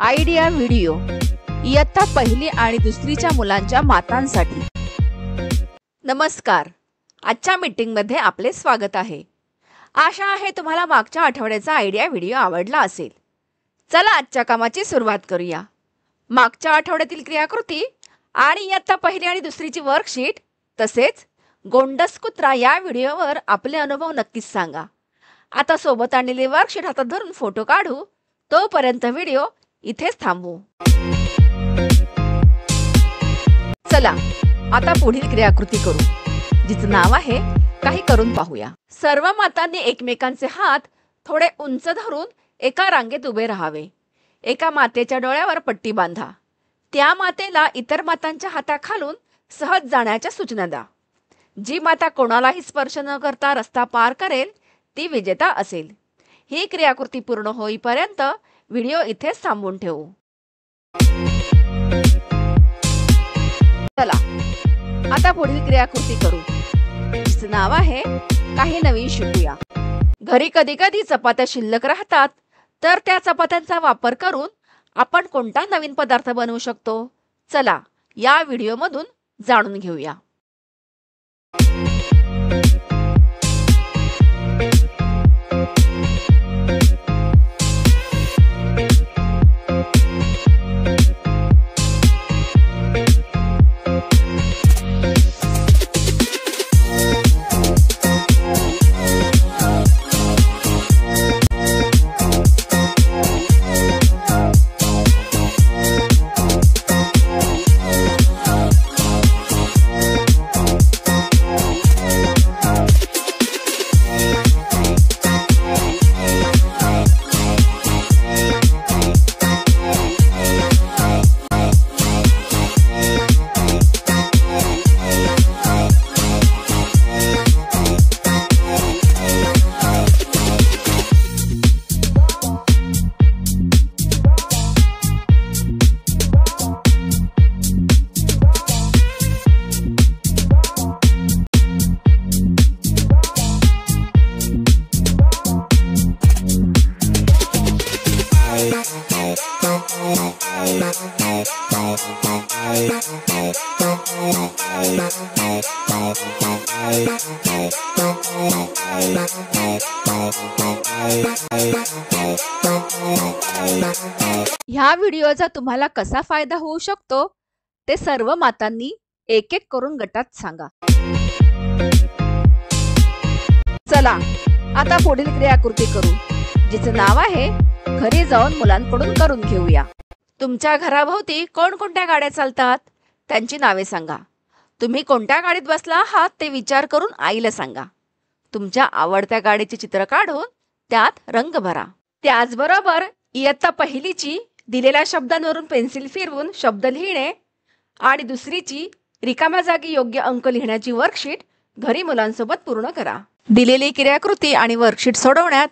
Idea video इयत्ता पहिली आणि दुसरीच्या मुलांच्या मातांसाठी। नमस्कार, आजच्या मीटिंगमध्ये आपले स्वागत आहे। आशा आहे तुम्हाला मागच्या आठवड्याचा आयडिया व्हिडिओ आवडला असेल। चला आजच्या कामाची सुरुवात करूया। मागच्या आठवड्यातील क्रियाकृती आणि इयत्ता पहिली आणि दुसरीची वर्कशीट तसेच गोंडस कुत्रा या व्हिडिओवर आपले अनुभव नक्कीच सांगा। आता सोबत आणलेली वर्कशीट हातात धरून फोटो काढू, तोपर्यंत व्हिडिओ इथेच थांबवू। चला आता पुढील क्रियाकृती करू, जिचं नाव आहे काही करून पाहूया। सर्व मातांनी एकमेकांचे हात थोडे उंच धरून एका रांगेत उभे राहावे। एका मातेच्या डोळ्यावर पट्टी बांधा। त्या मातेला इतर मातांच्या हाताखालून सहज जाण्याच्या सूचना द्या। जी माता कोणालाही स्पर्श न करता रस्ता पार करेल ती विजेता असेल। ही क्रियाकृती पूर्ण होईपर्यंत व्हिडिओ इथेच थांबवून ठेवू। चला आता पुढील क्रियाकृती करू, जिचं नाव आहे काही नवीन शिकूया। घरी कधी कधी चपात्या शिल्लक राहतात, तर त्या चपात्यांचा वापर करून आपण कोणता नवीन पदार्थ बनवू शकतो? चला या व्हिडिओमधून जाणून घेऊया। ह्या व्हिडिओचा तुम्हाला कसा फायदा होऊ शकतो ते सर्व मातांनी एक एक करून गटात सांगा। चला आता पुढील क्रियाकृती करू, जिचं नाव आहे घरी जाऊन मुलांकडून करून घेऊया। तुमच्या घराभोवती कोणकोणत्या गाड्या चालतात त्यांची नावे सांगा। तुम्ही कोणत्या गाडीत बसला आहात ते विचार करून आईला सांगा। तुमच्या आवडत्या गाडीचे चित्र काढून त्यात रंग भरा। त्याचबरोबर इयत्ता पहिलीची दिलेल्या शब्दांवरून पेन्सिल फिरवून शब्द लिहिणे आणि दुसरीची रिकाम्या जागी योग्य अंक लिहिण्याची वर्कशीट घरी मुलांसोबत पूर्ण करा। दिलेली क्रियाकृती आणि वर्कशीट सोडवण्यात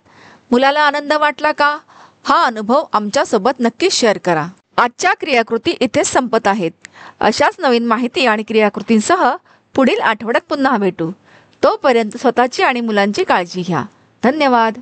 मुलाला आनंद वाटला का? हा अनुभव आमच्यासोबत नक्की शेअर करा। आजच्या क्रियाकृती इथेच संपत आहेत। अशाच नवीन माहिती आणि क्रियाकृतींसह पुढील आठवड्यात पुन्हा भेटू। तोपर्यंत स्वतःची आणि मुलांची काळजी घ्या। धन्यवाद।